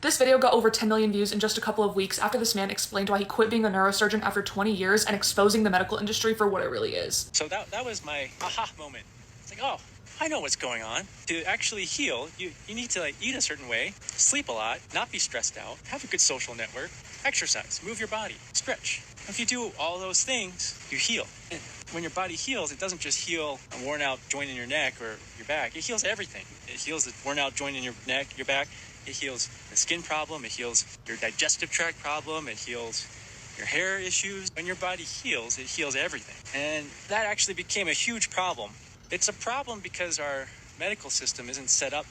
This video got over 10 million views in just a couple of weeks after this man explained why he quit being a neurosurgeon after 20 years and exposing the medical industry for what it really is. So that was my aha moment. It's like, oh, I know what's going on. To actually heal, you need to eat a certain way, sleep a lot, not be stressed out, have a good social network, exercise, move your body, stretch. If you do all those things, you heal. And when your body heals, it doesn't just heal a worn out joint in your neck or your back. It heals everything. It heals the worn out joint in your neck, your back. It heals the skin problem. It heals your digestive tract problem. It heals your hair issues. When your body heals, it heals everything. And that actually became a huge problem. It's a problem because our medical system isn't set up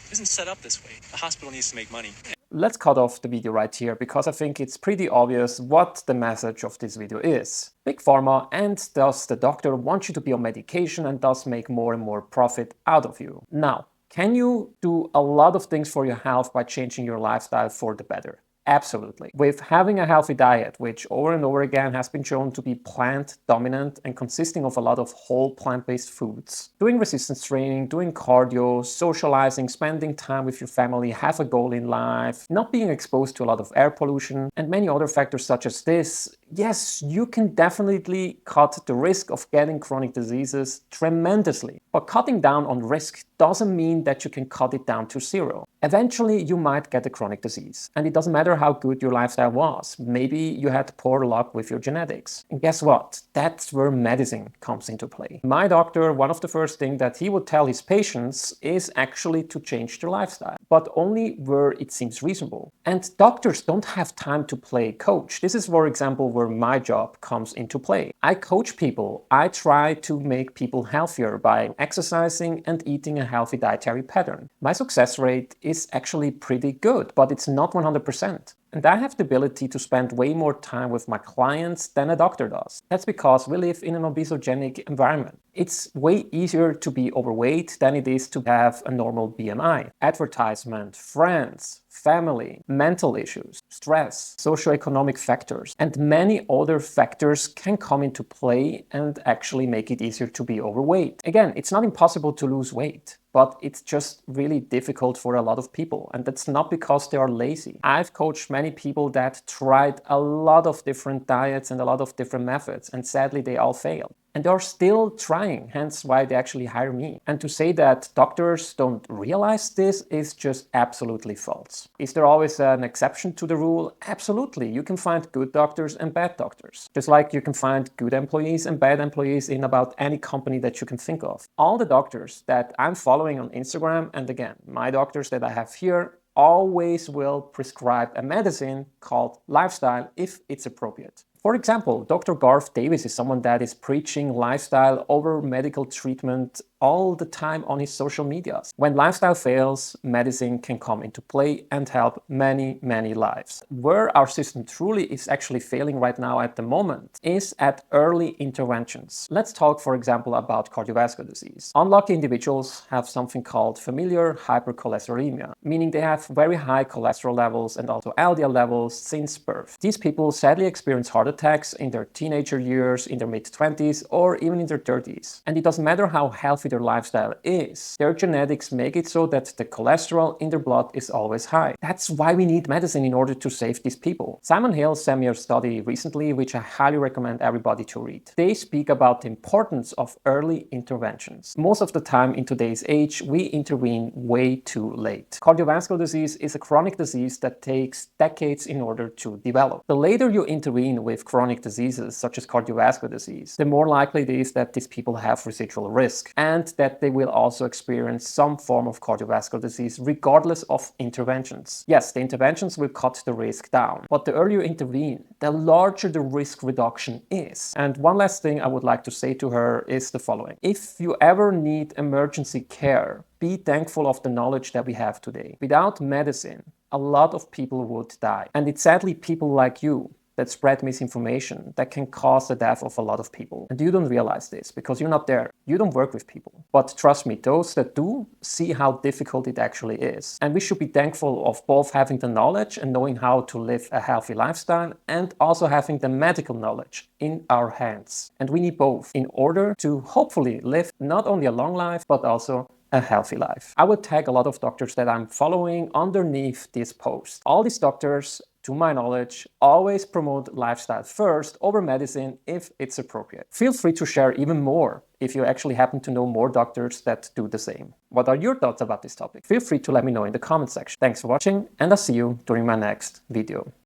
this way. The hospital needs to make money. Let's cut off the video right here because I think it's pretty obvious what the message of this video is. Big Pharma and thus the doctor want you to be on medication and thus make more and more profit out of you. Now, can you do a lot of things for your health by changing your lifestyle for the better? Absolutely. With having a healthy diet, which over and over again has been shown to be plant dominant and consisting of a lot of whole plant-based foods, doing resistance training, doing cardio, socializing, spending time with your family, have a goal in life, not being exposed to a lot of air pollution, and many other factors such as this, yes, you can definitely cut the risk of getting chronic diseases tremendously. But cutting down on risk doesn't mean that you can cut it down to zero. Eventually, you might get a chronic disease. And it doesn't matter how good your lifestyle was. Maybe you had poor luck with your genetics. And guess what? That's where medicine comes into play. My doctor, one of the first things that he would tell his patients is actually to change their lifestyle, but only where it seems reasonable. And doctors don't have time to play coach. This is, for example, where my job comes into play. I coach people. I try to make people healthier by exercising and eating a healthy dietary pattern. My success rate is actually pretty good, but it's not 100%. And I have the ability to spend way more time with my clients than a doctor does. That's because we live in an obesogenic environment. It's way easier to be overweight than it is to have a normal BMI. Advertisement, friends, family, mental issues, stress, socioeconomic factors, and many other factors can come into play and actually make it easier to be overweight. Again, it's not impossible to lose weight, but it's just really difficult for a lot of people. And that's not because they are lazy. I've coached many people that tried a lot of different diets and a lot of different methods, and sadly they all failed. And they're still trying, hence why they actually hire me. And to say that doctors don't realize this is just absolutely false. Is there always an exception to the rule? Absolutely. You can find good doctors and bad doctors. Just like you can find good employees and bad employees in about any company that you can think of. All the doctors that I'm following on Instagram, and again, my doctors that I have here, always will prescribe a medicine called lifestyle if it's appropriate. For example, Dr. Garth Davis is someone that is preaching lifestyle over medical treatment all the time on his social medias. When lifestyle fails, medicine can come into play and help many, many lives. Where our system truly is actually failing right now at the moment is at early interventions. Let's talk, for example, about cardiovascular disease. Unlucky individuals have something called familial hypercholesterolemia, meaning they have very high cholesterol levels and also LDL levels since birth. These people sadly experience heart attacks in their teenager years, in their mid-20s, or even in their 30s. And it doesn't matter how healthy their lifestyle is. Their genetics make it so that the cholesterol in their blood is always high. That's why we need medicine in order to save these people. Simon Hill sent me a study recently, which I highly recommend everybody to read. They speak about the importance of early interventions. Most of the time in today's age, we intervene way too late. Cardiovascular disease is a chronic disease that takes decades in order to develop. The later you intervene with chronic diseases, such as cardiovascular disease, the more likely it is that these people have residual risk and that they will also experience some form of cardiovascular disease regardless of interventions. Yes, the interventions will cut the risk down, but the earlier you intervene, the larger the risk reduction is. And one last thing I would like to say to her is the following. If you ever need emergency care, be thankful of the knowledge that we have today. Without medicine, a lot of people would die. And it's sadly people like you that spread misinformation that can cause the death of a lot of people. And you don't realize this because you're not there. You don't work with people. But trust me, those that do see how difficult it actually is. And we should be thankful of both having the knowledge and knowing how to live a healthy lifestyle and also having the medical knowledge in our hands. And we need both in order to hopefully live not only a long life, but also a healthy life. I will tag a lot of doctors that I'm following underneath this post. All these doctors, to my knowledge, always promote lifestyle first over medicine if it's appropriate. Feel free to share even more if you actually happen to know more doctors that do the same. What are your thoughts about this topic? Feel free to let me know in the comment section. Thanks for watching, and I'll see you during my next video.